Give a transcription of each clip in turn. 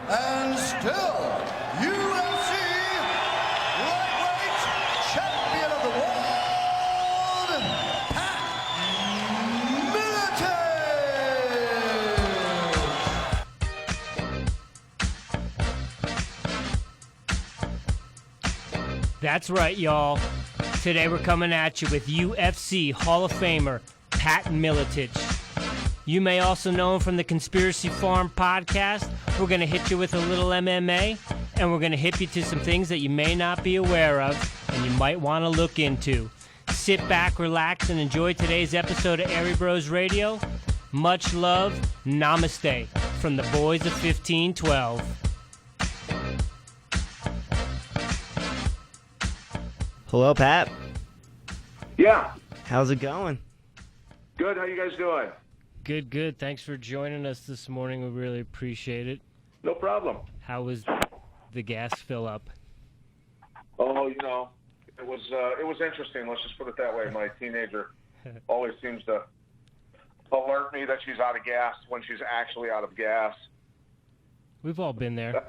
and still UFC Lightweight Champion of the World, Pat Miletich. That's right, y'all. Today we're coming at you with UFC Hall of Famer Pat Miletich. You may also know him from the Conspiracy Farm podcast. We're going to hit you with a little MMA, and we're going to hit you to some things that you may not be aware of and you might want to look into. Sit back, relax, and enjoy today's episode of Airey Bros Radio. Much love. Namaste from the boys of 1512. Hello, Pat. Yeah. How's it going? Good. How you guys doing? Good, good. Thanks for joining us this morning. We really appreciate it. No problem. How was the gas fill up? Oh, it was interesting. Let's just put it that way. My teenager always seems to alert me that she's out of gas when she's actually out of gas. We've all been there.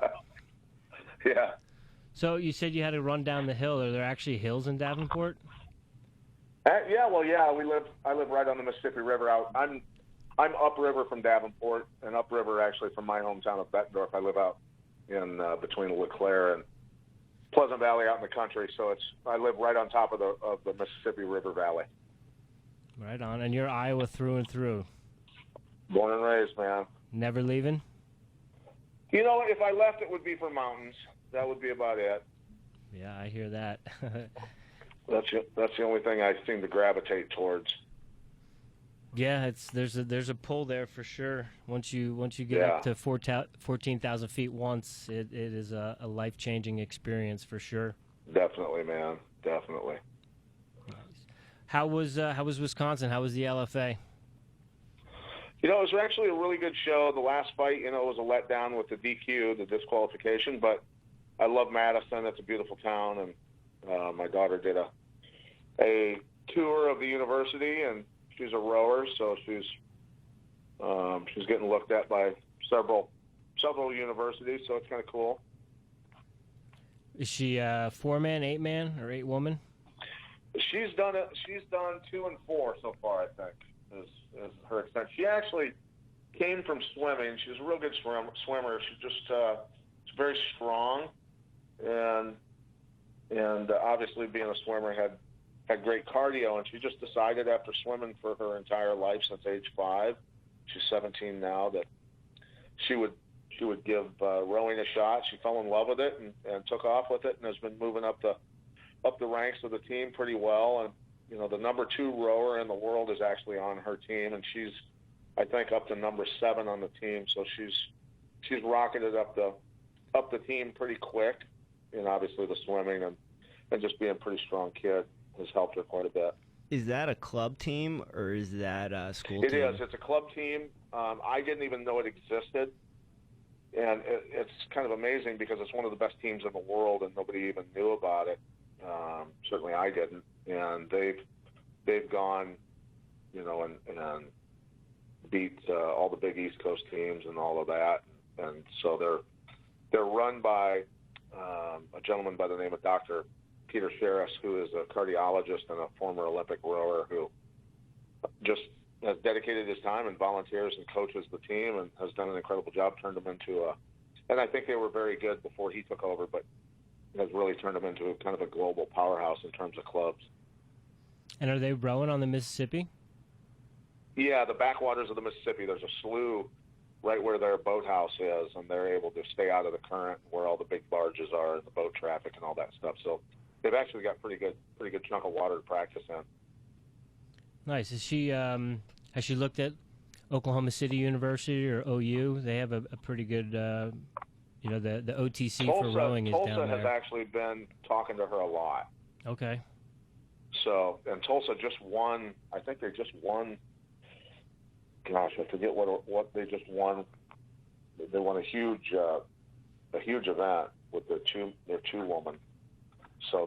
Yeah. So you said you had to run down the hill. Are there actually hills in Davenport? Yeah. I live right on the Mississippi River. I'm upriver from Davenport, and upriver actually from my hometown of Bettendorf. I live out in between LeClaire and Pleasant Valley out in the country. So I live right on top of the Mississippi River Valley. Right on. And you're Iowa through and through. Born and raised, man. Never leaving? If I left, it would be for mountains. That would be about it. Yeah, I hear that. That's the only thing I seem to gravitate towards. Yeah, there's a pull there for sure. Once you get up to 14,000 feet once, it is a life-changing experience for sure. Definitely, man. Definitely. Nice. How was Wisconsin? How was the LFA? It was actually a really good show. The last fight, it was a letdown with the DQ, the disqualification, but I love Madison. It's a beautiful town, and my daughter did a tour of the university, and she's a rower, so she's getting looked at by several universities, so it's kind of cool. Is she 4-man, 8-man, or 8-woman? She's done 2 and 4 so far, I think, is her extent. She actually came from swimming. She's a real good swimmer. She's just she's very strong, and obviously being a swimmer had great cardio, and she just decided after swimming for her entire life since age 5, she's 17 now, that she would give rowing a shot. She fell in love with it and took off with it, and has been moving up the ranks of the team pretty well. And the number 2 rower in the world is actually on her team, and she's, I think, up to number 7 on the team. So she's rocketed up the team pretty quick, and obviously the swimming and just being a pretty strong kid has helped her quite a bit. Is that a club team or is that a school team? It is. It's a club team. I didn't even know it existed, and it's kind of amazing because it's one of the best teams in the world, and nobody even knew about it. Certainly I didn't, and they've gone, and beat all the big East Coast teams and all of that, and so they're run by a gentleman by the name of Dr. Peter Sherris, who is a cardiologist and a former Olympic rower who just has dedicated his time and volunteers and coaches the team and has done an incredible job, turned them into and I think they were very good before he took over, but has really turned them into kind of a global powerhouse in terms of clubs. And are they rowing on the Mississippi? Yeah, the backwaters of the Mississippi. There's a slough right where their boathouse is, and they're able to stay out of the current where all the big barges are and the boat traffic and all that stuff. So they've actually got pretty good chunk of water to practice in. Nice. Is she has she looked at Oklahoma City University or OU? They have a pretty good the OTC for rowing is down there. Tulsa has actually been talking to her a lot. Okay. So, and Tulsa just won. I think they just won. Gosh, I forget what they just won. They won a huge event with their two woman. So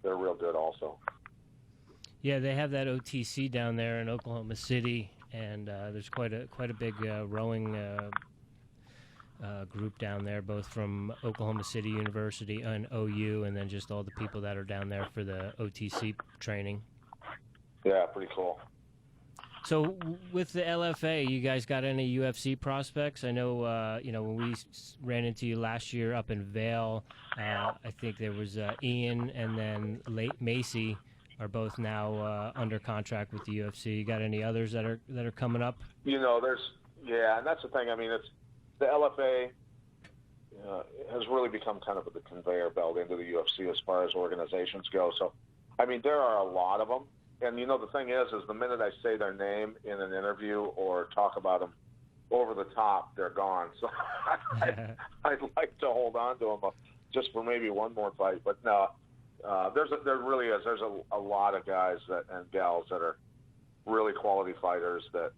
they're real good also. Yeah, they have that OTC down there in Oklahoma City, and there's quite a big rowing group down there, both from Oklahoma City University and OU, and then just all the people that are down there for the OTC training. Yeah, pretty cool. So with the LFA, you guys got any UFC prospects? I know, when we ran into you last year up in Vail, I think there was Ian and then Macy are both now under contract with the UFC. You got any others that are coming up? And that's the thing. I mean, it's the LFA has really become kind of the conveyor belt into the UFC as far as organizations go. So, I mean, there are a lot of them. And, the thing is the minute I say their name in an interview or talk about them over the top, they're gone. So I'd like to hold on to them just for maybe one more fight. But no, there really is. There's a lot of guys and gals that are really quality fighters that,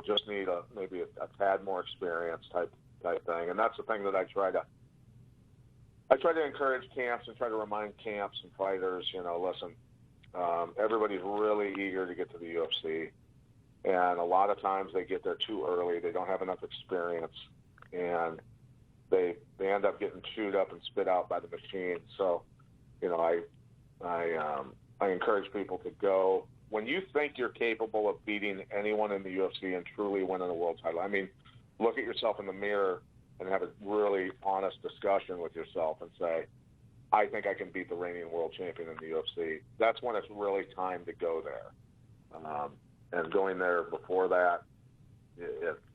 just need maybe a tad more experience type thing. And that's the thing that I try to encourage camps and try to remind camps and fighters, listen, everybody's really eager to get to the UFC, and a lot of times they get there too early. They don't have enough experience, and they end up getting chewed up and spit out by the machine. So, I encourage people to go when you think you're capable of beating anyone in the UFC and truly winning a world title. I mean, look at yourself in the mirror and have a really honest discussion with yourself and say, I think I can beat the reigning world champion in the UFC. That's when it's really time to go there. And going there before that,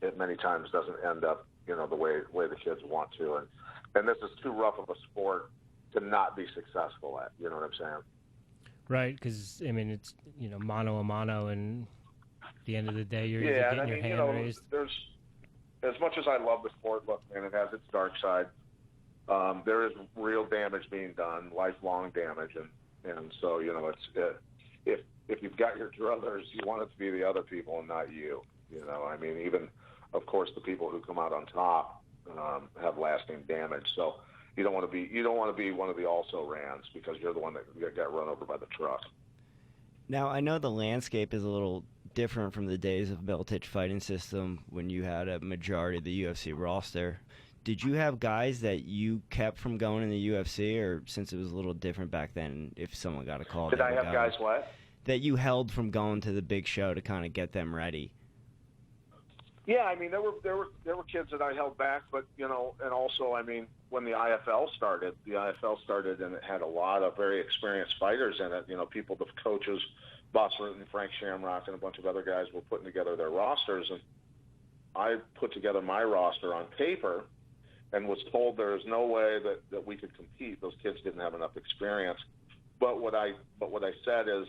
it many times doesn't end up, the way the kids want to. And this is too rough of a sport to not be successful at. You know what I'm saying? Right, because, I mean, it's, mano a mano, and at the end of the day, you're getting your hand raised. There's, as much as I love the sport, look, man, it has its dark side. There is real damage being done, lifelong damage, and so if you've got your druthers, you want it to be the other people and not you. I mean, even of course the people who come out on top have lasting damage. So you don't want to be one of the also rans because you're the one that got run over by the truck. Now I know the landscape is a little different from the days of Miletich Fighting System when you had a majority of the UFC roster. Did you have guys that you kept from going in the UFC, or since it was a little different back then, if someone got a call? Did I have guys what? That you held from going to the big show to kind of get them ready? Yeah, I mean, there were kids that I held back, but and also, I mean, when the IFL started and it had a lot of very experienced fighters in it. People, the coaches, Boss Root and Frank Shamrock and a bunch of other guys were putting together their rosters, and I put together my roster on paper and was told there is no way that we could compete. Those kids didn't have enough experience. But what I said is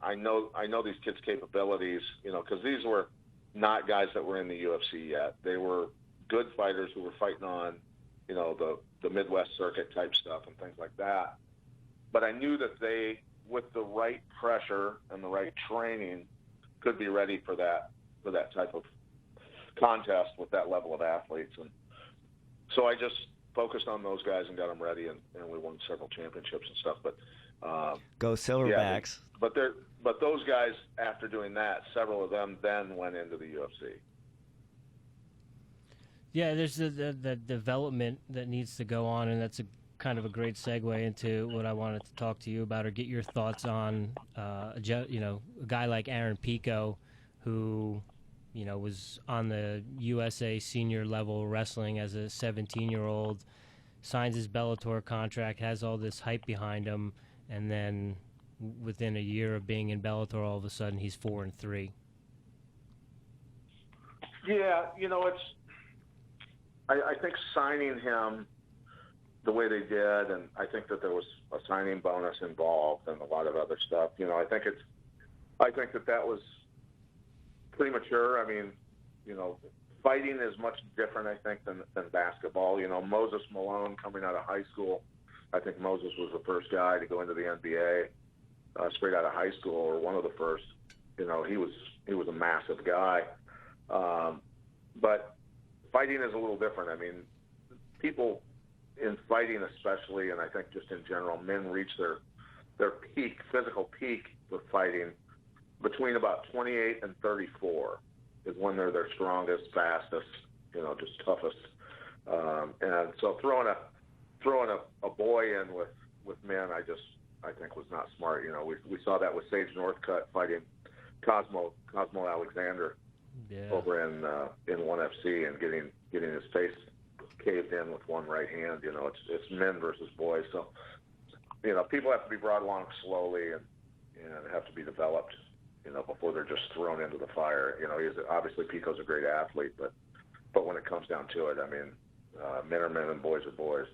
I know these kids' capabilities, because these were not guys that were in the UFC yet. They were good fighters who were fighting on, the Midwest circuit type stuff and things like that. But I knew that they, with the right pressure and the right training, could be ready for that type of contest with that level of athletes. And so I just focused on those guys and got them ready, and we won several championships and stuff. But go Silverbacks. Yeah, but those guys, after doing that, several of them then went into the UFC. Yeah, there's the development that needs to go on, and that's a kind of a great segue into what I wanted to talk to you about or get your thoughts on. A guy like Aaron Pico, who was on the USA senior level wrestling as a 17-year-old, signs his Bellator contract, has all this hype behind him, and then within a year of being in Bellator, all of a sudden he's 4-3. Yeah, I think signing him the way they did, and I think that there was a signing bonus involved and a lot of other stuff. I think that was premature. I mean, fighting is much different, I think, than basketball. Moses Malone coming out of high school, I think Moses was the first guy to go into the NBA straight out of high school, or one of the first. He was a massive guy. But fighting is a little different. I mean, people in fighting especially, and I think just in general, men reach their peak, physical peak with fighting between about 28 and 34 is when they're their strongest, fastest, just toughest And so throwing a boy in with men, I think was not smart. You know, we saw that with Sage Northcutt fighting Cosmo Alexander over in ONE FC and getting his face caved in with one right hand. You know, it's men versus boys. So, you know, people have to be brought along slowly and have to be developed, you know, before they're just thrown into the fire. You know, obviously Pico's a great athlete, but when it comes down to it, I mean, men are men and boys are boys.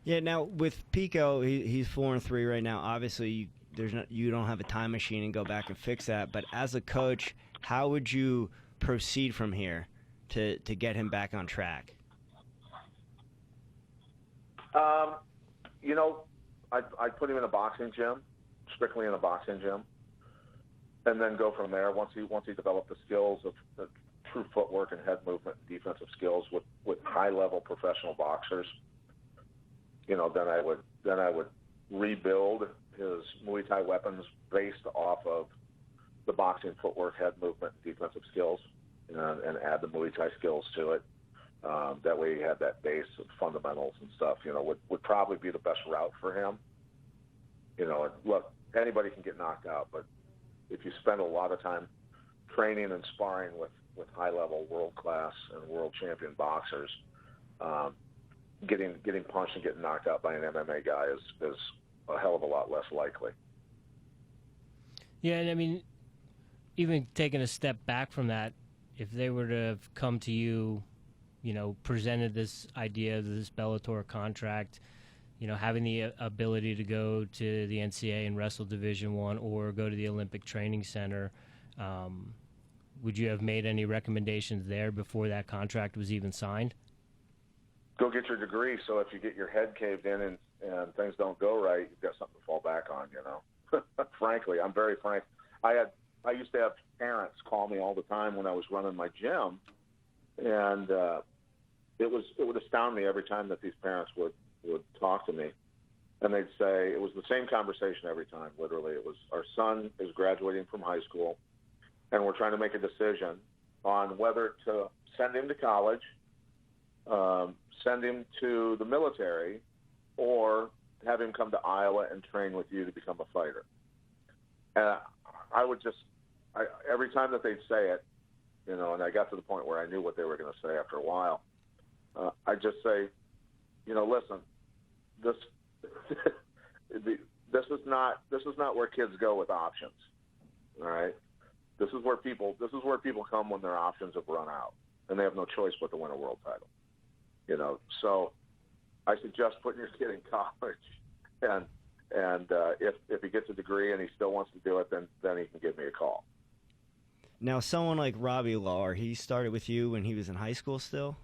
Yeah. Now with Pico, he's 4-3 right now. Obviously, you don't have a time machine and go back and fix that. But as a coach, how would you proceed from here to get him back on track? You know, I'd put him in a boxing gym, strictly in a boxing gym, and then go from there. Once he developed the skills of the true footwork and head movement and defensive skills with high-level professional boxers, you know, then I would rebuild his Muay Thai weapons based off of the boxing footwork, head movement, and defensive skills, and add the Muay Thai skills to it. That way he had that base of fundamentals and stuff, you know, would probably be the best route for him. You know, look, anybody can get knocked out, but if you spend a lot of time training and sparring with high-level, world-class, and world champion boxers, getting punched and getting knocked out by an MMA guy is a hell of a lot less likely. Yeah, and I mean, even taking a step back from that, if they were to have come to you, you know, presented this idea of this Bellator contract, you know, having the ability to go to the NCAA and wrestle Division I or go to the Olympic Training Center, would you have made any recommendations there before that contract was even signed? Go get your degree, so if you get your head caved in and things don't go right, you've got something to fall back on, you know. Frankly, I'm very frank. I used to have parents call me all the time when I was running my gym, and it would astound me every time that these parents would talk to me, and they'd say, it was the same conversation every time, literally. It was, our son is graduating from high school, and we're trying to make a decision on whether to send him to college, send him to the military, or have him come to Iowa and train with you to become a fighter. And every time that they'd say it, you know, and I got to the point where I knew what they were going to say after a while, I'd just say, you know, listen, this is not where kids go with options. All right, this is where people come when their options have run out and they have no choice but to win a world title. You know, so I suggest putting your kid in college, and if he gets a degree and he still wants to do it, then he can give me a call. Now, someone like Robbie Lawler, he started with you when he was in high school still?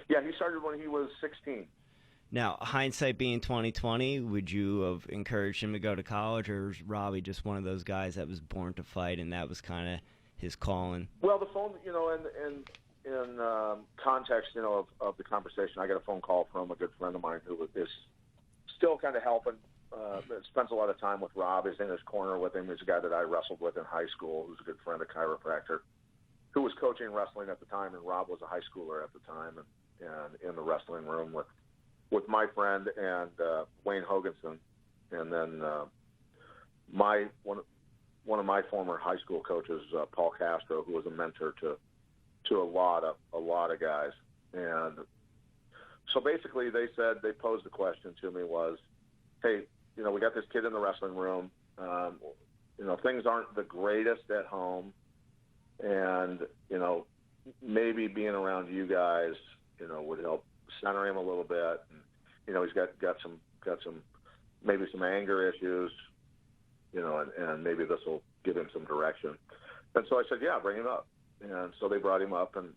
Yeah, he started when he was 16. Now, hindsight being 2020, would you have encouraged him to go to college, or is Robbie just one of those guys that was born to fight and that was kind of his calling? Well, the phone, you know, in context, you know, of the conversation, I got a phone call from a good friend of mine who is still kind of helping, spends a lot of time with Rob, is in his corner with him. He's a guy that I wrestled with in high school, who's a good friend, a chiropractor, who was coaching wrestling at the time, and Rob was a high schooler at the time, and in the wrestling room with my friend and Wayne Hoganson, and then one of my former high school coaches, Paul Castro, who was a mentor to a lot of guys. And so basically they posed the question to me was, hey, you know, we got this kid in the wrestling room, you know, things aren't the greatest at home, and, you know, maybe being around you guys, you know, would help center him a little bit. And, you know, he's got some maybe some anger issues, you know, and maybe this will give him some direction. And so I said, yeah, bring him up. And so they brought him up, and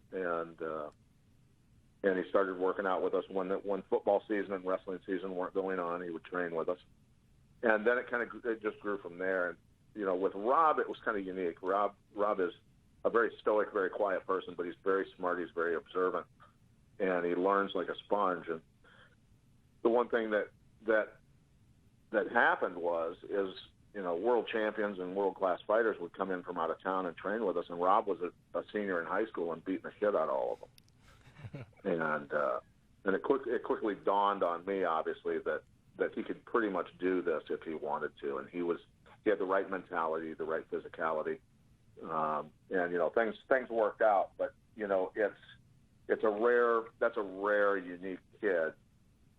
he started working out with us when football season and wrestling season weren't going on. He would train with us, and then it just grew from there. And, you know, with Rob, it was kind of unique. Rob is a very stoic, very quiet person, but he's very smart. He's very observant, and he learns like a sponge. And the one thing that happened is, you know, world champions and world-class fighters would come in from out of town and train with us, and Rob was a senior in high school and beating the shit out of all of them. and it quickly dawned on me, obviously, that he could pretty much do this if he wanted to, and he had the right mentality, the right physicality, and things worked out. But that's a rare, unique kid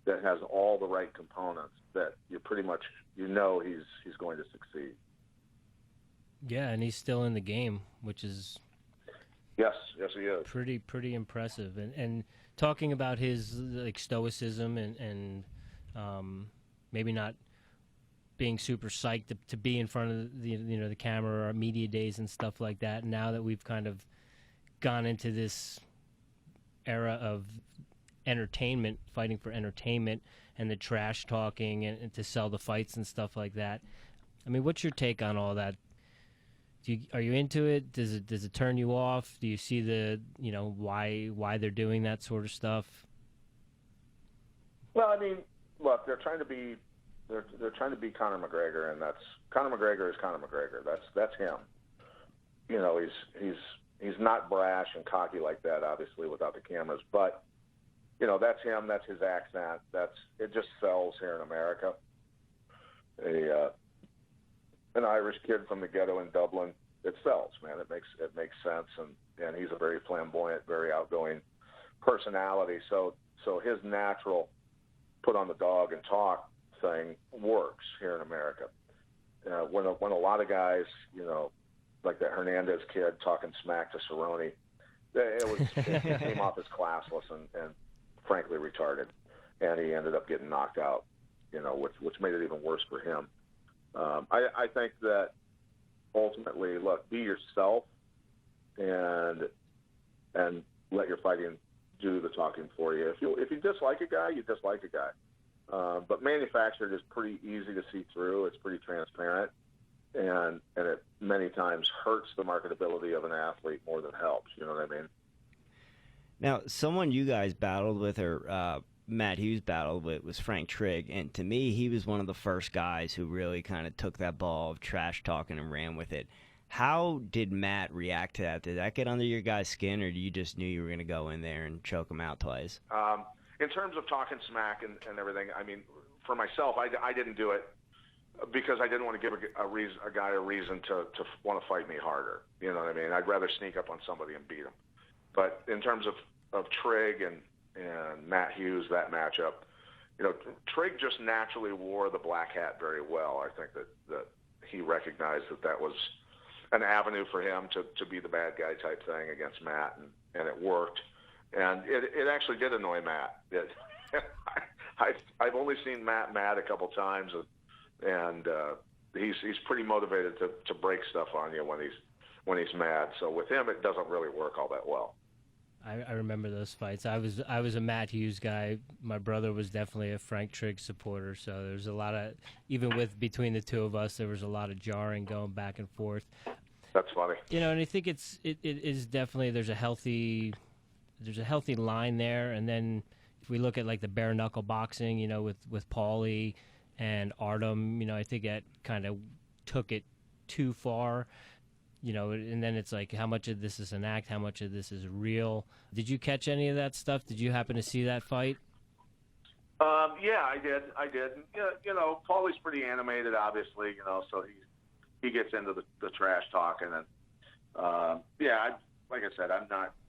that has all the right components that you pretty much he's going to succeed. Yeah, and he's still in the game, which is yes, he is pretty impressive. And talking about his stoicism and maybe not being super psyched to be in front of the camera or media days and stuff like that. Now that we've kind of gone into this era of entertainment, fighting for entertainment, and the trash talking and to sell the fights and stuff like that. I mean, what's your take on all that? Are you into it? Does it turn you off? Do you see the why they're doing that sort of stuff? Well, I mean, look, they're trying to be Conor McGregor, and Conor McGregor is Conor McGregor. That's him. He's not brash and cocky like that, obviously, without the cameras, but that's him. That's his accent. It just sells here in America. An Irish kid from the ghetto in Dublin, it sells, man. It makes sense, and he's a very flamboyant, very outgoing personality. So his natural put on the dog and talk thing works here in America. When a lot of guys, like that Hernandez kid talking smack to Cerrone, it came off as classless and frankly retarded, and he ended up getting knocked out, which made it even worse for him. I think that ultimately, look, be yourself and let your fighting do the talking for you. If you dislike a guy, you dislike a guy. But manufactured is pretty easy to see through. It's pretty transparent, and it many times hurts the marketability of an athlete more than helps. You know what I mean? Now, someone you guys battled with, or Matt Hughes battled with, was Frank Trigg, and to me, he was one of the first guys who really kind of took that ball of trash talking and ran with it. How did Matt react to that? Did that get under your guys' skin, or you just knew you were going to go in there and choke him out twice? In terms of talking smack and everything, I mean, for myself, I didn't do it because I didn't want to give a guy a reason to want to fight me harder. You know what I mean? I'd rather sneak up on somebody and beat him. But in terms of Trigg and Matt Hughes, that matchup, Trigg just naturally wore the black hat very well. I think that he recognized that was an avenue for him to be the bad guy type thing against Matt, and it worked. And it actually did annoy Matt. I've only seen Matt mad a couple times, and he's pretty motivated to break stuff on you when he's mad. So with him, it doesn't really work all that well. I remember those fights. I was a Matt Hughes guy. My brother was definitely a Frank Trigg supporter. So there's a lot of, even between the two of us, there was a lot of jarring going back and forth. That's funny. And I think it is definitely there's a healthy line there. And then if we look at like the bare knuckle boxing, with Paulie and Artem, I think that kind of took it too far. And then it's like, how much of this is an act? How much of this is real? Did you catch any of that stuff? Did you happen to see that fight? Yeah, I did. Paulie's pretty animated, obviously, so he gets into the trash talk, and then, like I said,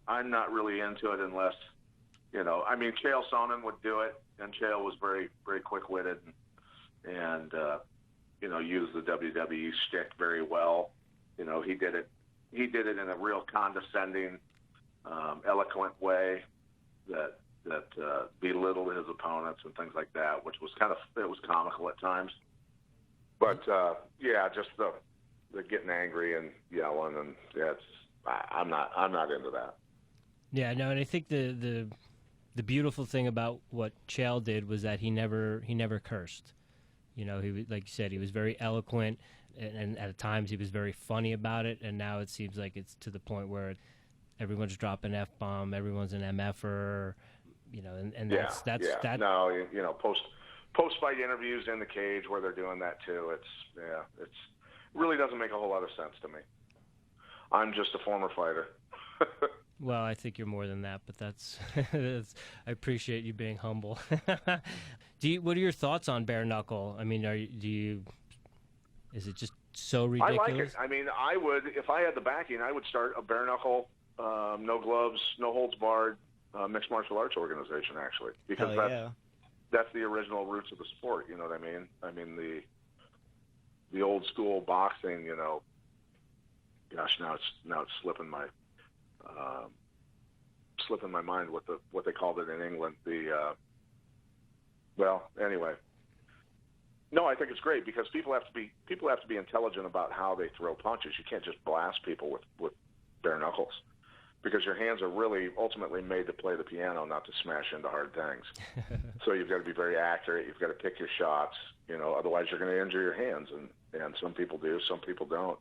I'm not really into it unless, Chael Sonnen would do it, and Chael was very, very quick-witted and used the WWE shtick very well. He did it in a real condescending, eloquent way that belittled his opponents and things like that, which was it was comical at times. But just the getting angry and yelling, and I'm not into that. Yeah, no, and I think the beautiful thing about what Chael did was that he never cursed. He, like you said, he was very eloquent. And at times he was very funny about it, and now it seems like it's to the point where everyone's dropping F-bomb, everyone's an MF-er, that's that. No, post-fight interviews in the cage where they're doing that too. It really doesn't make a whole lot of sense to me. I'm just a former fighter. Well, I think you're more than that, but that's, I appreciate you being humble. What are your thoughts on bare knuckle? I mean, is it just so ridiculous? I like it. I mean, I would, if I had the backing, I would start a bare knuckle, no gloves, no holds barred, mixed martial arts organization, actually, because that's the original roots of the sport. You know what I mean? I mean, the old school boxing, you know, gosh, now it's slipping my mind what they called it in England. Well, anyway. No, I think it's great because people have to be intelligent about how they throw punches. You can't just blast people with bare knuckles, because your hands are really ultimately made to play the piano, not to smash into hard things. So you've got to be very accurate. You've got to pick your shots. You know, otherwise you're going to injure your hands, and some people do, some people don't.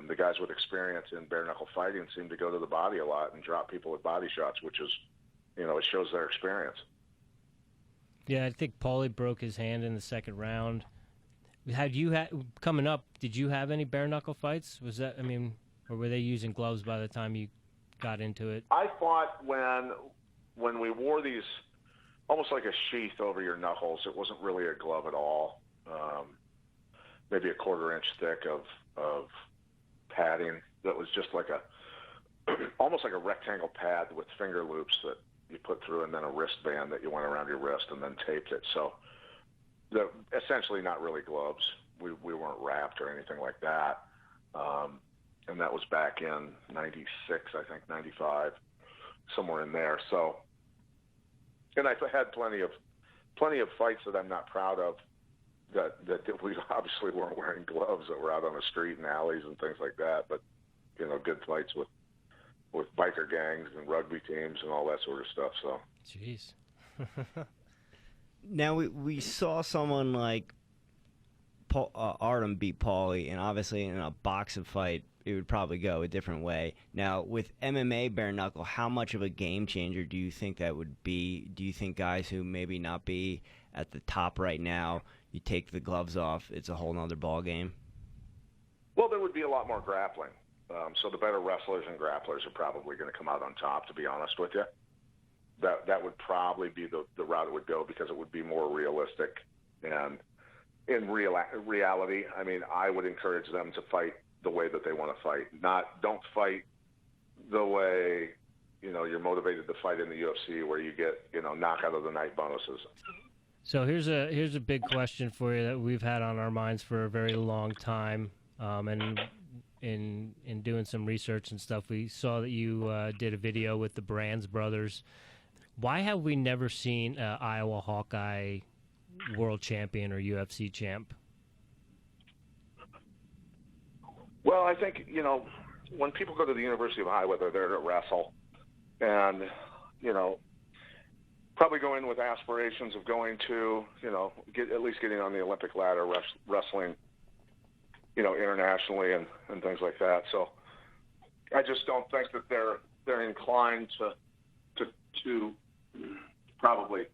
The guys with experience in bare knuckle fighting seem to go to the body a lot and drop people with body shots, which is, you know, it shows their experience. Yeah, I think Paulie broke his hand in the second round. Coming up, did you have any bare knuckle fights? Was that, I mean, or were they using gloves by the time you got into it? I fought when we wore these almost like a sheath over your knuckles. It wasn't really a glove at all. Maybe a 1/4 inch thick of padding that was just like almost like a rectangle pad with finger loops that you put through, and then a wristband that you went around your wrist and then taped it. So they're essentially not really gloves. We weren't wrapped or anything like that. And that was back in 96, I think, 95, somewhere in there. So, and I've had plenty of fights that I'm not proud of that we obviously weren't wearing gloves, that were out on the street and alleys and things like that. But, you know, good fights with biker gangs and rugby teams and all that sort of stuff. So, jeez. Now we saw someone like Artem beat Paulie, and obviously in a boxing fight it would probably go a different way. Now with MMA bare knuckle, how much of a game changer do you think that would be? Do you think guys who maybe not be at the top right now, you take the gloves off, it's a whole nother ball game? Well, there would be a lot more grappling. So the better wrestlers and grapplers are probably going to come out on top, to be honest with you. That would probably be the route it would go, because it would be more realistic. And in reality, I mean, I would encourage them to fight the way that they want to fight. Don't fight the way, you know, you're motivated to fight in the UFC, where you get, you know, knockout of the night bonuses. So here's a big question for you that we've had on our minds for a very long time, and in doing some research and stuff, we saw that you did a video with the Brands brothers. Why have we never seen Iowa Hawkeye world champion or UFC champ? Well, I think, you know, when people go to the University of Iowa, they're there to wrestle, and, you know, probably go in with aspirations of going to, you know, at least getting on the Olympic ladder, wrestling, you know, internationally and things like that. So I just don't think that they're inclined to probably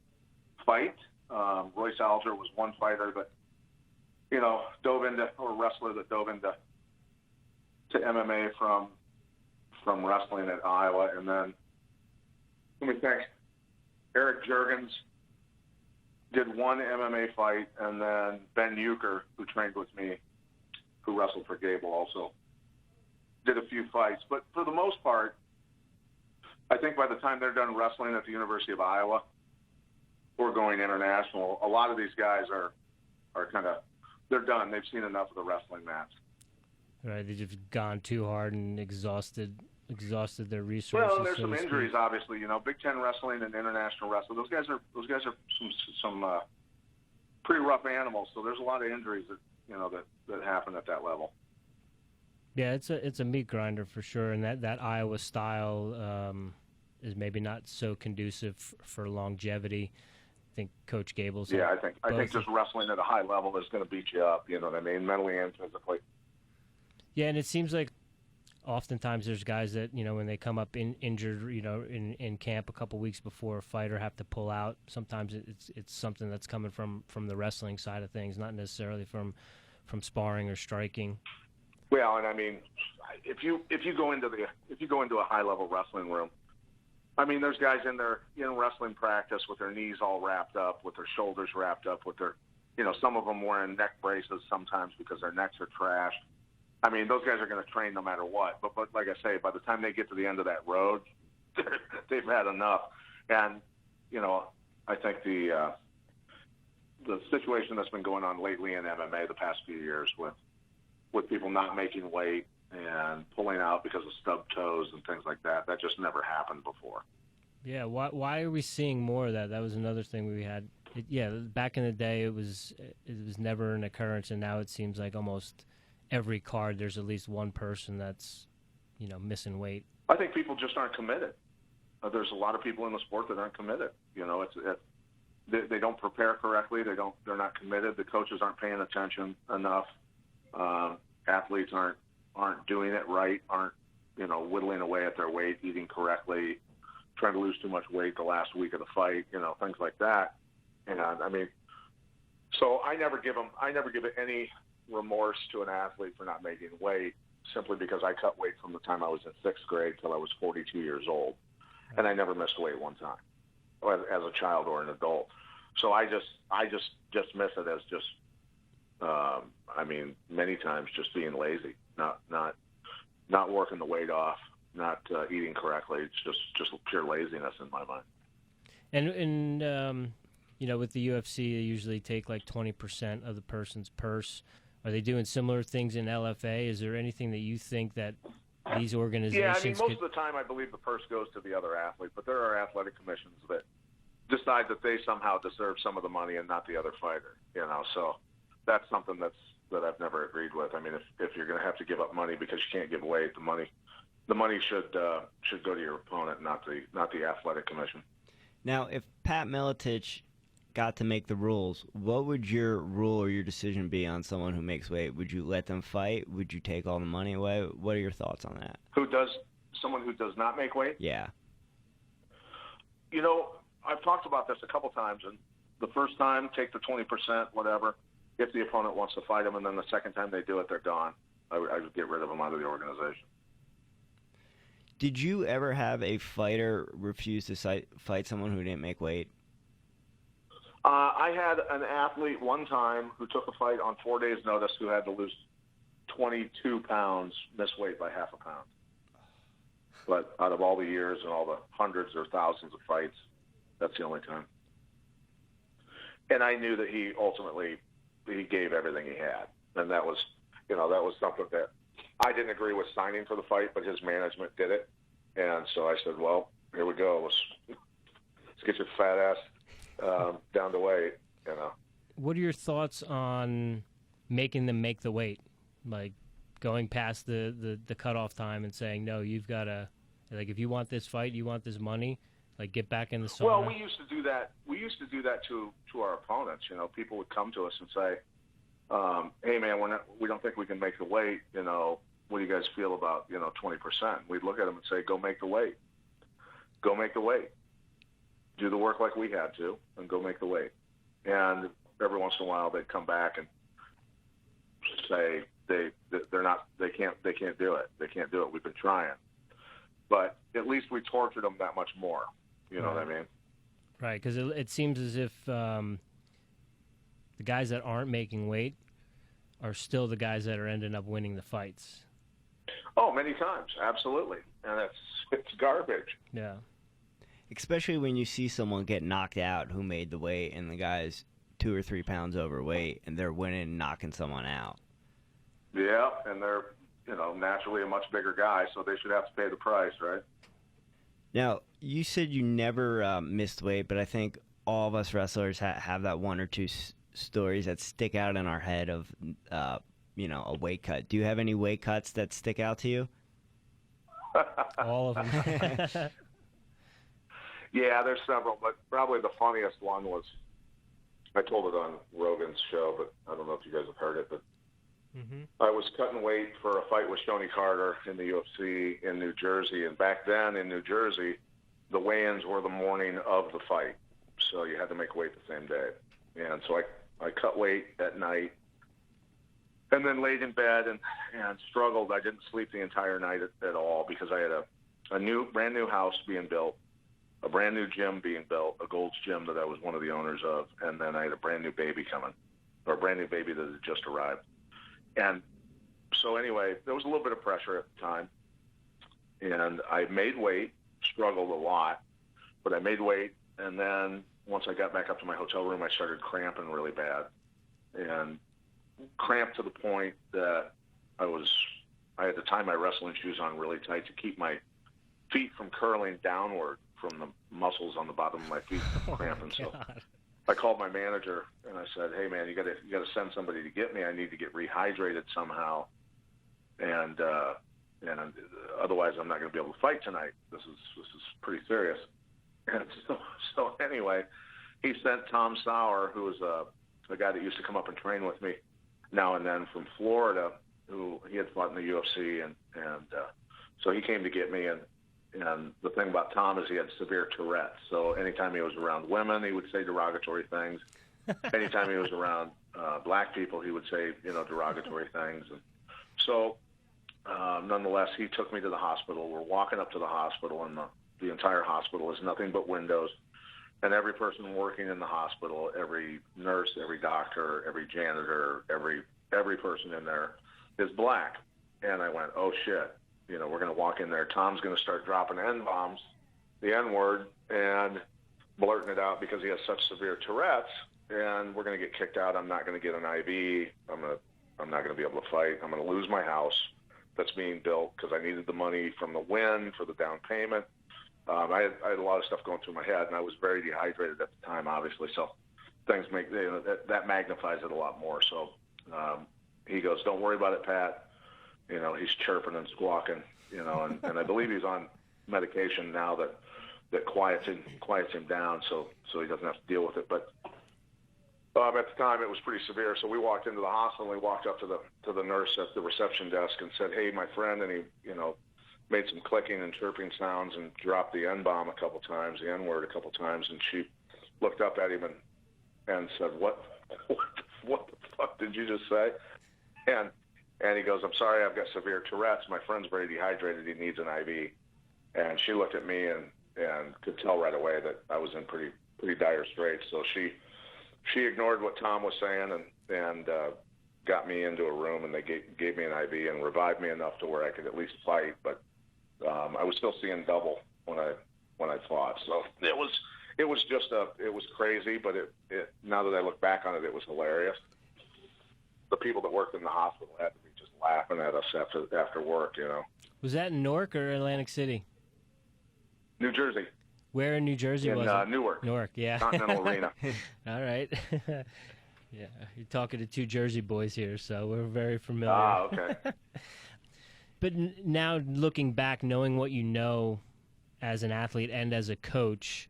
fight. Royce Alger was one fighter that, you know, wrestler that dove into MMA from wrestling at Iowa. And then let me think. Eric Juergens did one MMA fight, and then Ben Euchre, who trained with me, who wrestled for Gable, also did a few fights. But for the most part, I think by the time they're done wrestling at the University of Iowa or going international, a lot of these guys are kind of, they're done. They've seen enough of the wrestling match. Right, they've gone too hard and exhausted their resources. Well, there's some injuries, obviously. You know, Big Ten wrestling and international wrestling. Those guys are some pretty rough animals. So there's a lot of injuries that happen at that level. Yeah, it's a meat grinder for sure, and that Iowa style is maybe not so conducive for longevity. I think Coach Gable's. Yeah, I think just wrestling at a high level is going to beat you up. You know what I mean, mentally and physically. Yeah, and it seems like oftentimes there's guys that, you know, when they come up injured, you know, in camp a couple weeks before a fight or have to pull out. Sometimes it's something that's coming from the wrestling side of things, not necessarily from sparring or striking. Well, and I mean, if you go into a high level wrestling room, I mean, there's guys in there in wrestling practice with their knees all wrapped up, with their shoulders wrapped up, with their, some of them wearing neck braces sometimes because their necks are trashed. I mean, those guys are going to train no matter what. But like I say, by the time they get to the end of that road, they've had enough. And I think the situation that's been going on lately in MMA the past few years with people not making weight and pulling out because of stub toes and things like that just never happened before. Yeah, why are we seeing more of that? That was another thing we had. Back in the day, it was never an occurrence, and now it seems like almost every card there's at least one person that's missing weight. I think people just aren't committed. There's a lot of people in the sport that aren't committed. They don't prepare correctly. They're not committed. The coaches aren't paying attention enough. Athletes aren't doing it right. Aren't whittling away at their weight, eating correctly, trying to lose too much weight the last week of the fight. Things like that. And I mean, so I never give it any remorse to an athlete for not making weight, simply because I cut weight from the time I was in 6th grade till I was 42 years old, and I never missed weight one time, as a child or an adult. So I just dismiss it as just, many times just being lazy, not working the weight off, not eating correctly. It's just pure laziness in my mind. And with the UFC, they usually take like 20% of the person's purse. Are they doing similar things in LFA? Is there anything that you think that these organizations? Yeah, I mean, most of the time, I believe the purse goes to the other athlete, but there are athletic commissions that decide that they somehow deserve some of the money and not the other fighter. So that's something that I've never agreed with. I mean, if you're going to have to give up money because you can't give weight, the money should go to your opponent, not the athletic commission. Now, if Pat Miletich got to make the rules, what would your rule or your decision be on someone who makes weight? Would you let them fight? Would you take all the money away? What are your thoughts on that? Someone who does not make weight? Yeah. I've talked about this a couple times, and the first time, take the 20%, whatever, if the opponent wants to fight them, and then the second time they do it, they're gone. I would get rid of them out of the organization. Did you ever have a fighter refuse to fight someone who didn't make weight? I had an athlete one time who took a fight on 4 days' notice who had to lose 22 pounds, miss weight by half a pound. But out of all the years and all the hundreds or thousands of fights, that's the only time. And I knew that he gave everything he had. And that was something that I didn't agree with signing for the fight, but his management did it. And so I said, well, here we go. Let's get your fat ass down to weight, What are your thoughts on making them make the weight? Like going past the cutoff time and saying, no, you've got to, like, if you want this fight, you want this money, like, get back in the sauna. Well, we used to do that. We used to do that to our opponents. People would come to us and say, hey, man, we don't think we can make the weight. What do you guys feel about, 20%? We'd look at them and say, go make the weight. Go make the weight. Do the work like we had to, and go make the weight. And every once in a while, they'd come back and say they can't do it. They can't do it. We've been trying, but at least we tortured them that much more. You know what I mean? Right, because it seems as if the guys that aren't making weight are still the guys that are ending up winning the fights. Oh, many times, absolutely, and it's garbage. Yeah. Especially when you see someone get knocked out who made the weight and the guy's 2 or 3 pounds overweight and they're winning and knocking someone out. Yeah, and they're, naturally a much bigger guy, so they should have to pay the price, right? Now, you said you never missed weight, but I think all of us wrestlers have that 1 or 2 stories that stick out in our head of, a weight cut. Do you have any weight cuts that stick out to you? All of them. Yeah, there's several, but probably the funniest one was, I told it on Rogan's show, but I don't know if you guys have heard it, but I was cutting weight for a fight with Shoney Carter in the UFC in New Jersey, and back then in New Jersey, the weigh-ins were the morning of the fight, so you had to make weight the same day. And so I cut weight at night, and then laid in bed and struggled. I didn't sleep the entire night at all because I had a brand new house being built, a brand new gym being built, a Gold's Gym that I was one of the owners of, and then I had a brand new baby coming, or a brand new baby that had just arrived. And so anyway, there was a little bit of pressure at the time, and I made weight, struggled a lot, but I made weight, and then once I got back up to my hotel room, I started cramping really bad, and cramped to the point that I had to tie my wrestling shoes on really tight to keep my feet from curling downward from the muscles on the bottom of my feet cramping. So I called my manager and I said, "Hey man, you got to send somebody to get me. I need to get rehydrated somehow, and otherwise I'm not going to be able to fight tonight. This is pretty serious." And so anyway, he sent Tom Sauer, who was a guy that used to come up and train with me now and then from Florida, who he had fought in the UFC, and so he came to get me. And the thing about Tom is he had severe Tourette's. So anytime he was around women, he would say derogatory things. Anytime he was around black people, he would say, derogatory things. And so nonetheless, he took me to the hospital. We're walking up to the hospital, and the entire hospital is nothing but windows. And every person working in the hospital, every nurse, every doctor, every janitor, every person in there is black. And I went, oh shit, we're going to walk in there. Tom's going to start dropping N-bombs, the N-word, and blurting it out because he has such severe Tourette's, and we're going to get kicked out. I'm not going to get an IV. I'm not going to be able to fight. I'm going to lose my house that's being built because I needed the money from the win for the down payment. I had a lot of stuff going through my head, and I was very dehydrated at the time, obviously. So things that magnifies it a lot more. So he goes, "Don't worry about it, Pat." He's chirping and squawking, and I believe he's on medication now that quiets him down, so he doesn't have to deal with it. But at the time, it was pretty severe. So we walked into the hospital, and we walked up to the nurse at the reception desk and said, "Hey, my friend," and he, made some clicking and chirping sounds and dropped the N-bomb a couple times, the N-word a couple times, and she looked up at him and said, what the fuck did you just say? And he goes, "I'm sorry, I've got severe Tourette's. My friend's very dehydrated. He needs an IV." And she looked at me and could tell right away that I was in pretty dire straits. So she ignored what Tom was saying and got me into a room, and they gave me an IV and revived me enough to where I could at least fight. But I was still seeing double when I fought. So it was crazy, but it now that I look back on it, it was hilarious. The people that worked in the hospital had to be just laughing at us after work, Was that in Newark or Atlantic City? New Jersey. Where in New Jersey was it? Newark. Newark, yeah. Continental Arena. All right. Yeah, you're talking to two Jersey boys here, so we're very familiar. Okay. But now looking back, knowing what you know as an athlete and as a coach,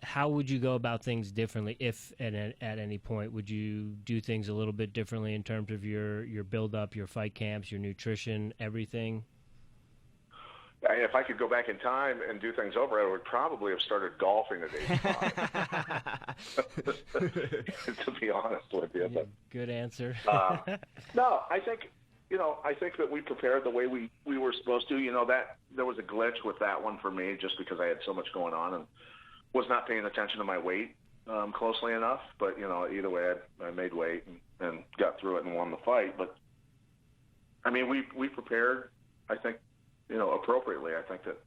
how would you go about things differently if at any point would you do things a little bit differently in terms of your build-up, your fight camps, your nutrition, everything? If I could go back in time and do things over, I would probably have started golfing at age 5. To be honest with you. Yeah, good answer. No, I think that we prepared the way we were supposed to. That there was a glitch with that one for me just because I had so much going on and was not paying attention to my weight closely enough. But, either way, I made weight and got through it and won the fight. But, I mean, we prepared, I think, appropriately. I think that,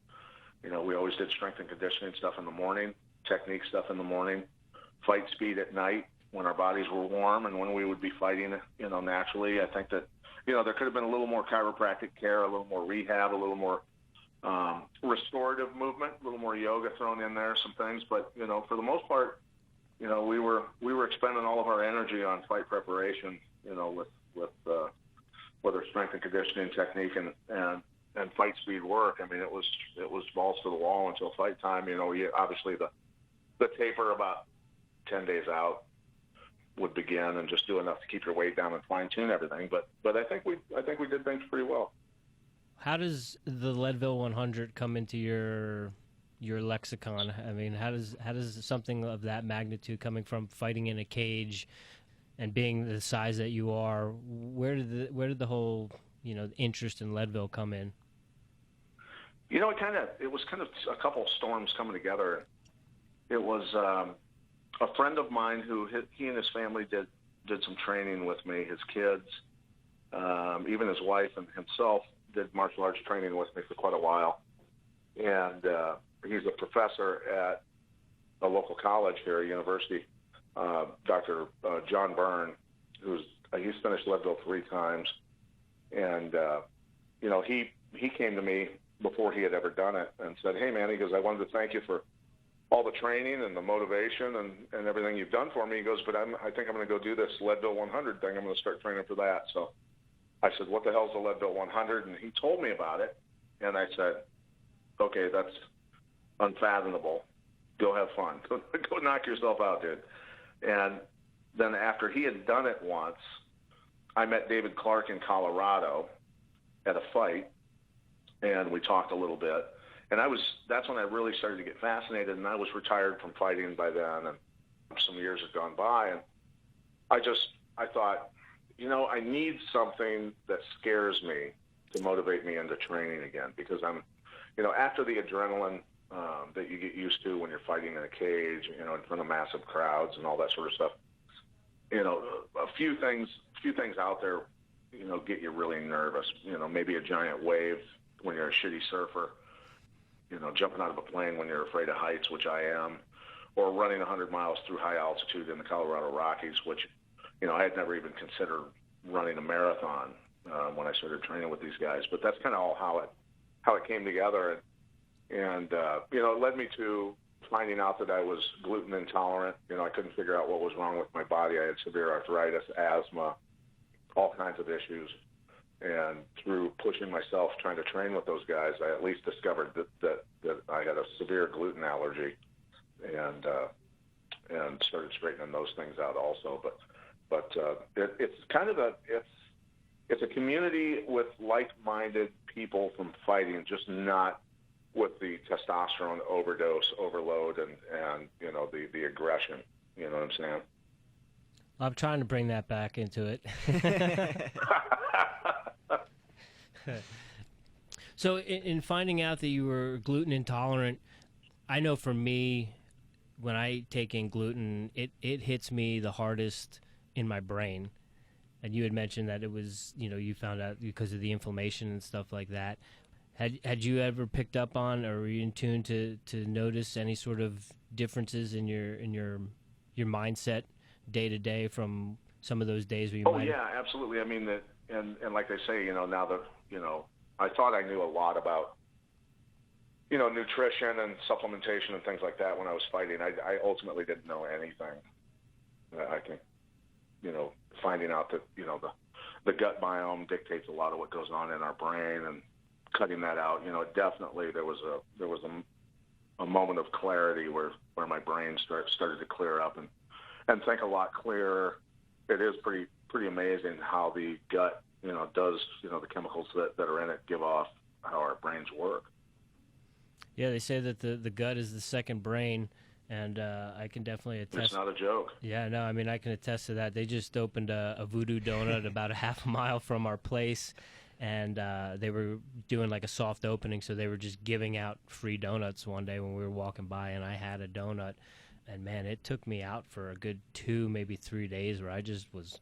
we always did strength and conditioning stuff in the morning, technique stuff in the morning, fight speed at night when our bodies were warm and when we would be fighting, naturally. I think that, there could have been a little more chiropractic care, a little more rehab, a little more restorative movement, a little more yoga thrown in there, some things. But, for the most part, we were expending all of our energy on fight preparation, with whether strength and conditioning technique and fight speed work. I mean, it was balls to the wall until fight time. Obviously the taper about 10 days out would begin and just do enough to keep your weight down and fine tune everything. But I think we did things pretty well. How does the Leadville 100 come into your lexicon? I mean, how does something of that magnitude coming from fighting in a cage, and being the size that you are, where did the whole interest in Leadville come in? It was kind of a couple of storms coming together. It was a friend of mine who he and his family did some training with me. His kids, even his wife and himself, did martial arts training with me for quite a while. And he's a professor at a local college here, university. Dr. John Byrne, he's finished Leadville 3 times, and he came to me before he had ever done it and said, "Hey man," he goes, "I wanted to thank you for all the training and the motivation and everything you've done for me." He goes, "But I think I'm going to go do this Leadville 100 thing. I'm going to start training for that." So I said, "What the hell's the Leadville 100?" And he told me about it, and I said, "Okay, that's unfathomable. Go have fun. Go knock yourself out, dude." And then after he had done it once, I met David Clark in Colorado at a fight, and we talked a little bit. And that's when I really started to get fascinated, and I was retired from fighting by then, and some years had gone by, and I thought, I need something that scares me to motivate me into training again, because I'm, after the adrenaline that you get used to when you're fighting in a cage, in front of massive crowds and all that sort of stuff, a few things out there, get you really nervous. Maybe a giant wave when you're a shitty surfer, jumping out of a plane when you're afraid of heights, which I am, or running 100 miles through high altitude in the Colorado Rockies, which, I had never even considered running a marathon when I started training with these guys. But that's kind of all how it came together. And it led me to finding out that I was gluten intolerant. I couldn't figure out what was wrong with my body. I had severe arthritis, asthma, all kinds of issues. And through pushing myself, trying to train with those guys, I at least discovered that I had a severe gluten allergy, and started straightening those things out also. But it's kind of it's a community with like-minded people from fighting, just not with the testosterone overload, and the aggression. You know what I'm saying? I'm trying to bring that back into it. So in finding out that you were gluten intolerant, I know for me, when I take in gluten, it hits me the hardest in my brain. And you had mentioned that it was, you found out because of the inflammation and stuff like that. Had you ever picked up on, or were you in tune to notice any sort of differences in your mindset day to day from some of those days where you might? Oh yeah, absolutely. I mean that, and like they say, now that I thought I knew a lot about nutrition and supplementation and things like that when I was fighting. I ultimately didn't know anything. I think finding out that the gut biome dictates a lot of what goes on in our brain, and cutting that out, definitely there was a moment of clarity where my brain started to clear up and think a lot clearer. It is pretty amazing how the gut, does, the chemicals that are in it give off how our brains work. Yeah, they say that the gut is the second brain, and I can definitely attest. It's not a joke. Yeah, no, I mean, I can attest to that. They just opened a Voodoo Donut about a half a mile from our place, and they were doing like a soft opening, so they were just giving out free donuts one day when we were walking by, and I had a donut. And man, it took me out for a good 2, maybe 3 days where I just was,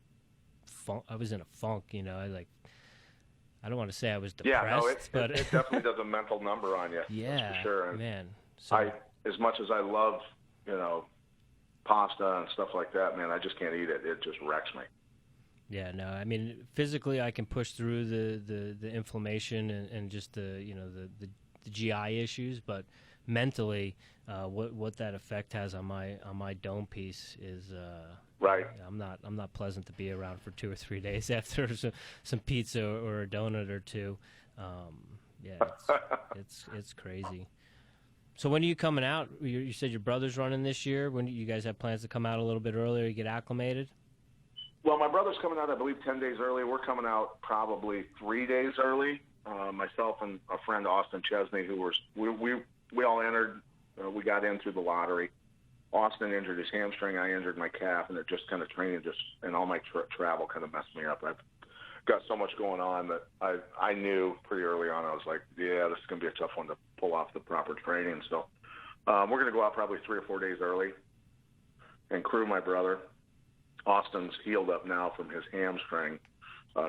I was in a funk, I don't want to say I was depressed. Yeah, no, but it definitely does a mental number on you. Yeah, that's for sure. And man. So, as much as I love, pasta and stuff like that, man, I just can't eat it. It just wrecks me. Yeah, no, I mean, physically I can push through the inflammation and just the GI issues, but mentally, what that effect has on my dome piece is right. I'm not pleasant to be around for 2 or 3 days after some pizza or a donut or two. Yeah, it's crazy. So when are you coming out? You said your brother's running this year. When do you guys have plans to come out a little bit earlier, get acclimated? Well, my brother's coming out, I believe, 10 days early. We're coming out probably 3 days early. Myself and a friend, Austin Chesney, we all entered. We got in through the lottery, Austin injured his hamstring, I injured my calf, and it just kind of training and all my travel kind of messed me up. I've got so much going on that I knew pretty early on. I was like, yeah, this is going to be a tough one to pull off the proper training. So we're going to go out probably 3 or 4 days early and crew my brother. Austin's healed up now from his hamstring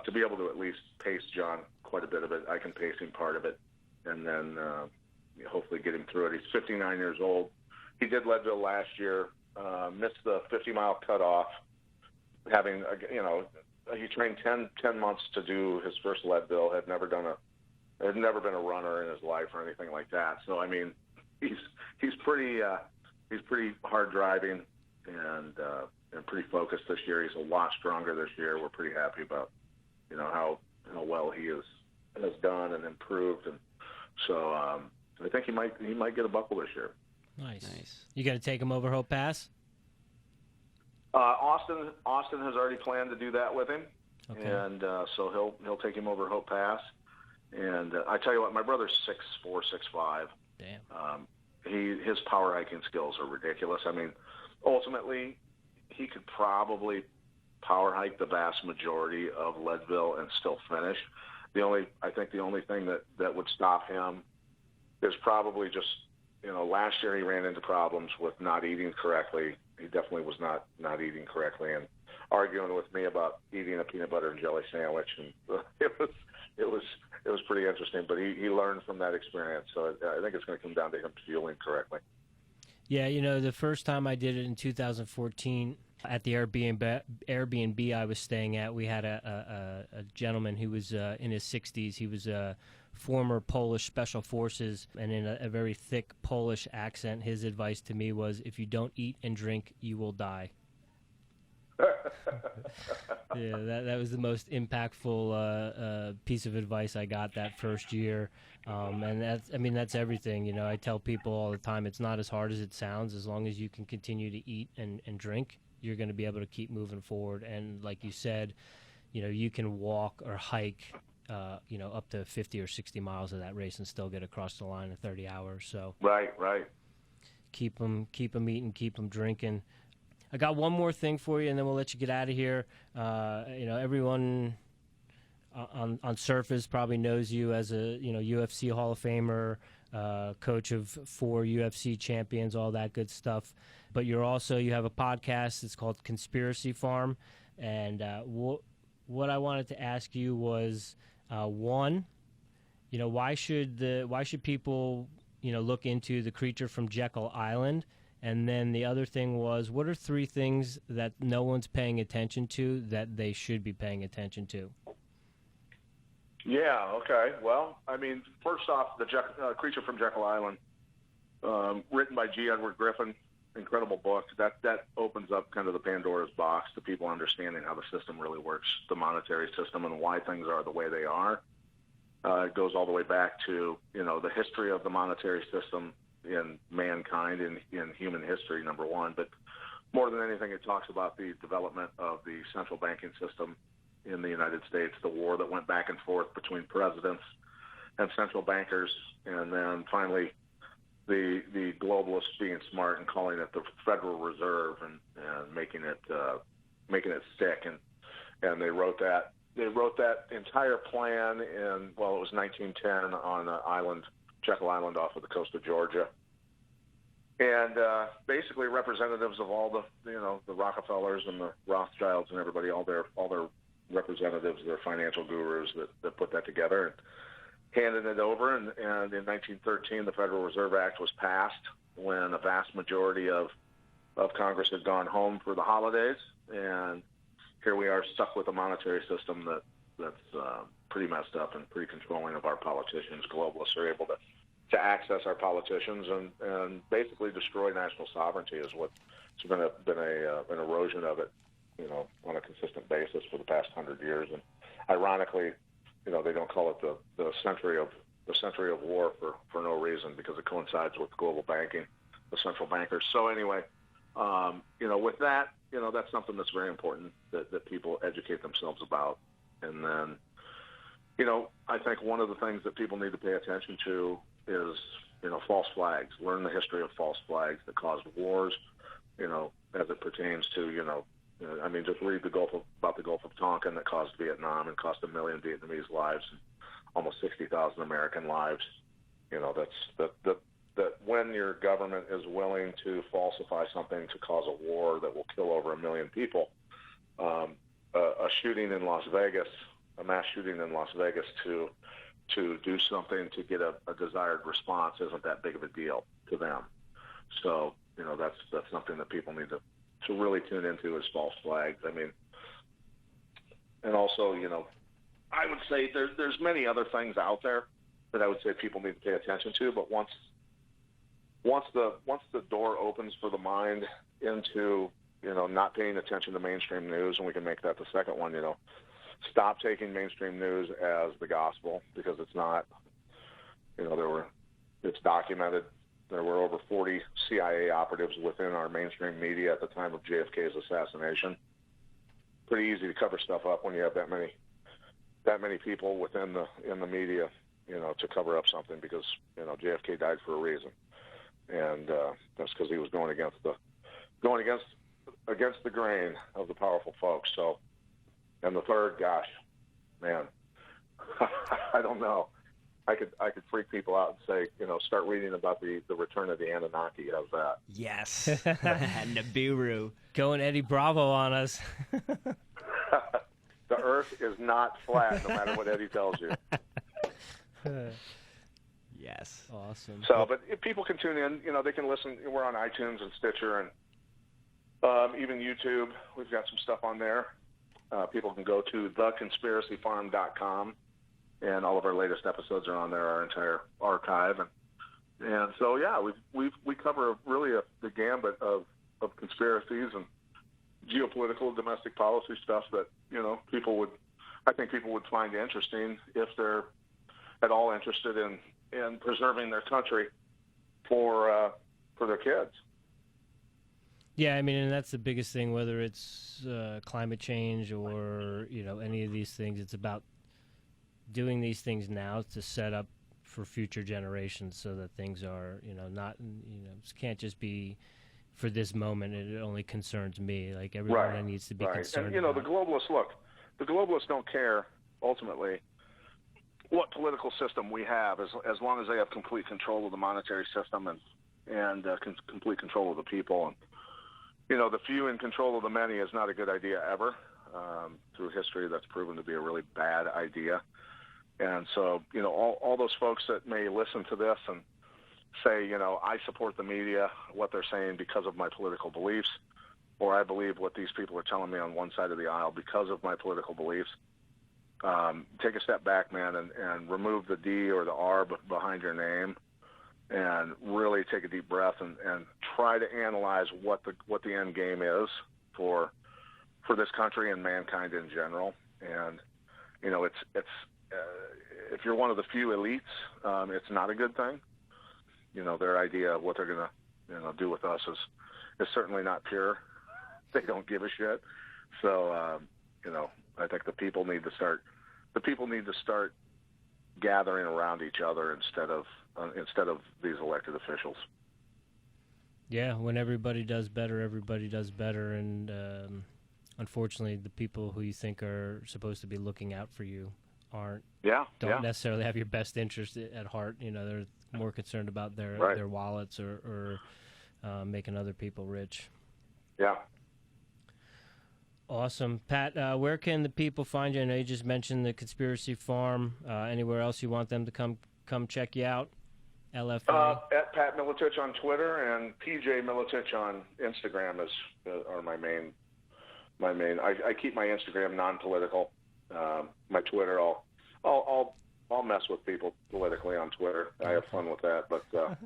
to be able to at least pace John quite a bit of it. I can pace him part of it, and then hopefully get him through it. He's 59 years old. He did Leadville last year, missed the 50-mile cutoff, having, he trained 10 months to do his first Leadville, had never been a runner in his life or anything like that. So, I mean, he's pretty hard driving and pretty focused this year. He's a lot stronger this year. We're pretty happy about, how well he has done and improved. And so I think he might get a buckle this year. Nice. You got to take him over Hope Pass? Austin has already planned to do that with him, okay. And so he'll take him over Hope Pass. And I tell you what, my brother's 6'4", 6'5". Damn. His power hiking skills are ridiculous. I mean, ultimately, he could probably power hike the vast majority of Leadville and still finish. I think the only thing that would stop him is probably just, last year he ran into problems with not eating correctly. He definitely was not eating correctly and arguing with me about eating a peanut butter and jelly sandwich, and it was pretty interesting. But he learned from that experience, so I think it's going to come down to him fueling correctly. Yeah, the first time I did it in 2014 at the Airbnb I was staying at, we had a gentleman who was in his 60s. He was a former Polish Special Forces, and in a very thick Polish accent, his advice to me was, if you don't eat and drink, you will die. Yeah, that was the most impactful piece of advice I got that first year. And that's everything. I tell people all the time, it's not as hard as it sounds. As long as you can continue to eat and drink, you're going to be able to keep moving forward. And like you said, you can walk or hike up to 50 or 60 miles of that race and still get across the line in 30 hours. So right. Keep them eating, keep them drinking. I got one more thing for you, and then we'll let you get out of here. Everyone on surface probably knows you as a UFC Hall of Famer, coach of 4 UFC champions, all that good stuff. But you have a podcast. It's called Conspiracy Farm, and what I wanted to ask you was, one, why should people look into the creature from Jekyll Island? And then the other thing was, what are 3 things that no one's paying attention to that they should be paying attention to? Yeah, okay. Well, I mean, first off, the Creature from Jekyll Island, written by G. Edward Griffin, incredible book. That opens up kind of the Pandora's box to people understanding how the system really works, the monetary system, and why things are the way they are. It goes all the way back to, the history of the monetary system in mankind, in human history, number one. But more than anything, it talks about the development of the central banking system in the United States, the war that went back and forth between presidents and central bankers, and then finally the globalists being smart and calling it the Federal Reserve and making it stick. And they wrote that entire plan in, it was 1910 on an island, Jekyll Island, off of the coast of Georgia. And basically representatives of all the Rockefellers and the Rothschilds and everybody, all their representatives, their financial gurus that put that together and handed it over. And in 1913, the Federal Reserve Act was passed when a vast majority of Congress had gone home for the holidays. And here we are stuck with a monetary system that's pretty messed up and pretty controlling of our politicians. Globalists are able to access our politicians and basically destroy national sovereignty is what's been an erosion of it, on a consistent basis for the past 100 years. And ironically, they don't call it the century of war for no reason, because it coincides with global banking, the central bankers. So anyway, with that, that's something that's very important that people educate themselves about. And then, I think one of the things that people need to pay attention to is, false flags. Learn the history of false flags that caused wars, as it pertains to, I mean, just read about the Gulf of Tonkin that caused Vietnam and cost 1 million Vietnamese lives and almost 60,000 American lives. That when your government is willing to falsify something to cause a war that will kill over 1 million people, a shooting in Las Vegas, a mass shooting in Las Vegas to do something to get a desired response isn't that big of a deal to them. So, that's something that people need to really tune into, is false flags. I mean, and also, I would say there's many other things out there that I would say people need to pay attention to, but once the door opens for the mind into, not paying attention to mainstream news, and we can make that the second one, stop taking mainstream news as the gospel, because it's not. It's documented. There were over 40 CIA operatives within our mainstream media at the time of JFK's assassination. Pretty easy to cover stuff up when you have that many people in the media, to cover up something, because JFK died for a reason, and that's because he was going against the grain of the powerful folks. So, and the third, gosh, man, I don't know. I could freak people out and say, start reading about the return of the Anunnaki. How's that? Yes. Nibiru. Going Eddie Bravo on us. The Earth is not flat, no matter what Eddie tells you. Yes. Awesome. So, but if people can tune in, they can listen. We're on iTunes and Stitcher and even YouTube. We've got some stuff on there. People can go to theconspiracyfarm.com, and all of our latest episodes are on there, our entire archive. And so, yeah, we cover really the gambit of conspiracies and geopolitical domestic policy stuff that, I think people would find interesting if they're at all interested in preserving their country for their kids. Yeah, I mean, and that's the biggest thing, whether it's climate change or, any of these things. It's about doing these things now to set up for future generations, so that things are, not, it can't just be for this moment. It only concerns me. Like, everyone needs to be concerned. And, the globalists don't care, ultimately, what political system we have, as long as they have complete control of the monetary system and complete control of the people. And, the few in control of the many is not a good idea ever. Through history, that's proven to be a really bad idea. And so, all those folks that may listen to this and say, I support the media, what they're saying because of my political beliefs, or I believe what these people are telling me on one side of the aisle because of my political beliefs, take a step back, man, and remove the D or the R behind your name, and really take a deep breath and try to analyze what the end game is for this country and mankind in general. And it's if you're one of the few elites, it's not a good thing. Their idea of what they're gonna do with us is certainly not pure. They don't give a shit. So I think the people need to start gathering around each other instead of these elected officials. Yeah, when everybody does better, and unfortunately, the people who you think are supposed to be looking out for you don't necessarily have your best interest at heart. They're more concerned about their wallets or making other people rich. Yeah. Awesome. Pat, where can the people find you? I know you just mentioned the Conspiracy Farm. Anywhere else you want them to come check you out? LFA? At Pat Miletich on Twitter, and PJ Miletich on Instagram are my main. I keep my Instagram non-political. My Twitter, I'll mess with people politically on Twitter. I have fun with that, but for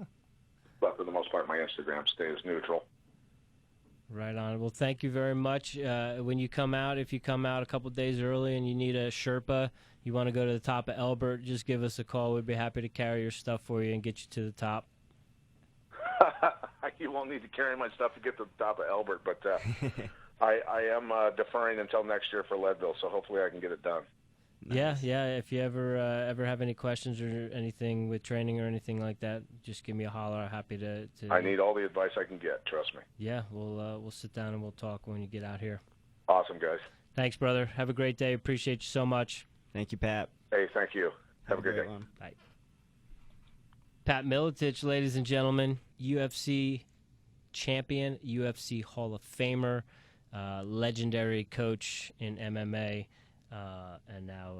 the most part, my Instagram stays neutral. Right on. Well, thank you very much. When you come out, if you come out a couple days early and you need a Sherpa, you want to go to the top of Elbert, just give us a call. We'd be happy to carry your stuff for you and get you to the top. You won't need to carry my stuff to get to the top of Elbert, but I am deferring until next year for Leadville, so hopefully I can get it done. Nice. Yeah. If you ever have any questions or anything with training or anything like that, just give me a holler. I'm happy to. I need all the advice I can get. Trust me. Yeah, we'll sit down and we'll talk when you get out here. Awesome, guys. Thanks, brother. Have a great day. Appreciate you so much. Thank you, Pat. Hey, thank you. Have a good day. one. Bye. Pat Miletich, ladies and gentlemen, UFC champion, UFC Hall of Famer, legendary coach in MMA, and now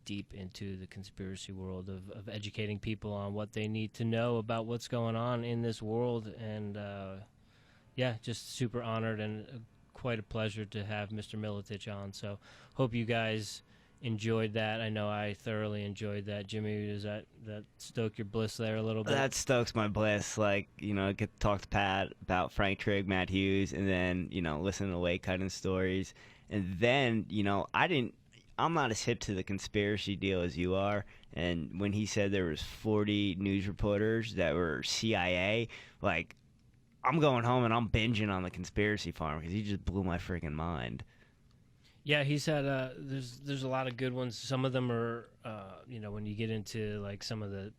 deep into the conspiracy world of educating people on what they need to know about what's going on in this world. And, just super honored and quite a pleasure to have Mr. Miletich on. So hope you guys enjoyed that. I know I thoroughly enjoyed that. Jimmy, does that stoke your bliss there a little bit? That stokes my bliss. Like, get to talk to Pat about Frank Trigg, Matt Hughes, and then, listen to weight cutting stories. And then, I'm not as hip to the conspiracy deal as you are. And when he said there was 40 news reporters that were CIA, like, I'm going home and I'm binging on the conspiracy farm because he just blew my freaking mind. Yeah, he's had there's a lot of good ones. Some of them are when you get into like some of the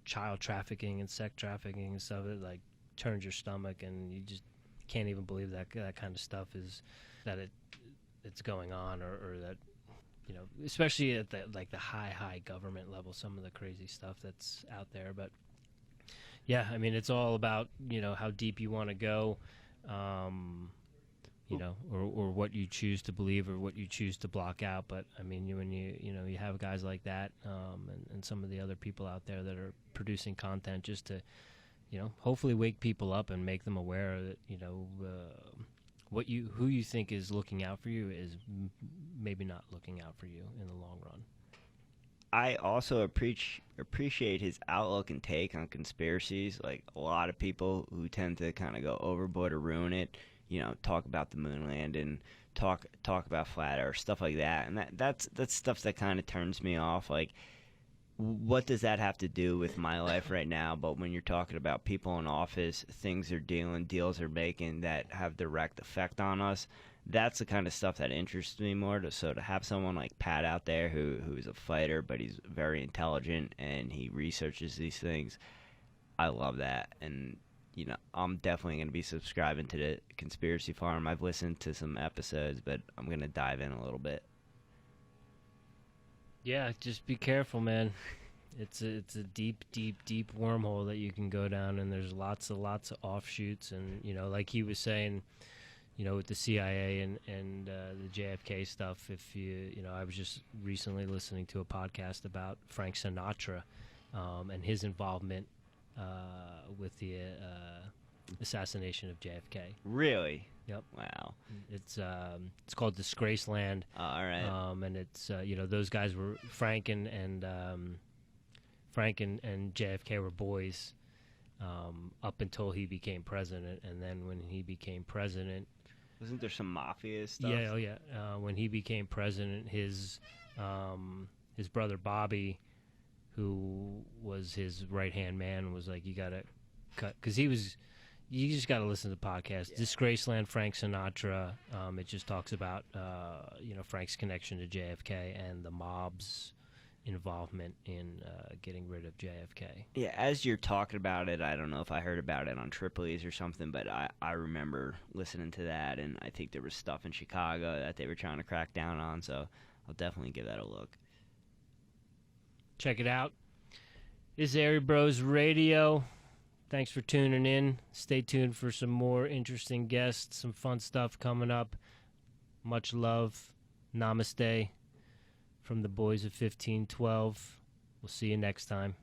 child trafficking and sex trafficking and stuff, it like turns your stomach and you just can't even believe that kind of stuff it's going on or that especially at the high government level, some of the crazy stuff that's out there. But yeah, I mean, it's all about how deep you want to go. Or what you choose to believe or what you choose to block out. But I mean, when you have guys like that, and some of the other people out there that are producing content just to, hopefully wake people up and make them aware that who you think is looking out for you is maybe not looking out for you in the long run. I also appreciate his outlook and take on conspiracies. Like a lot of people who tend to kind of go overboard or ruin it. Talk about the moon landing, talk about flat Earth, stuff like that, and that's stuff that kind of turns me off. Like, what does that have to do with my life right now? But when you're talking about people in office, things they're doing, deals they're making that have direct effect on us, that's the kind of stuff that interests me more. So to have someone like Pat out there who's a fighter, but he's very intelligent and he researches these things, I love that. And I'm definitely going to be subscribing to the Conspiracy Farm. I've listened to some episodes, but I'm going to dive in a little bit. Yeah, just be careful, man. It's a deep wormhole that you can go down, and there's lots of offshoots. And, like he was saying, with the CIA and the JFK stuff, if I was just recently listening to a podcast about Frank Sinatra and his involvement with the assassination of JFK. Really? Yep. Wow. It's called Disgraceland. All right. And it's those guys were Frank and JFK were boys up until he became president, and then when he became president, wasn't there some mafia stuff? Yeah. Oh yeah. When he became president, his brother Bobby, who was his right-hand man, was like, you got to cut, because you just got to listen to the podcast. Yeah. Disgraceland, Frank Sinatra. It just talks about, Frank's connection to JFK and the mob's involvement in getting rid of JFK. Yeah, as you're talking about it, I don't know if I heard about it on Tripoli's or something, but I remember listening to that, and I think there was stuff in Chicago that they were trying to crack down on, so I'll definitely give that a look. Check it out. This is Airey Bros Radio. Thanks for tuning in. Stay tuned for some more interesting guests, some fun stuff coming up. Much love. Namaste from the boys of 1512. We'll see you next time.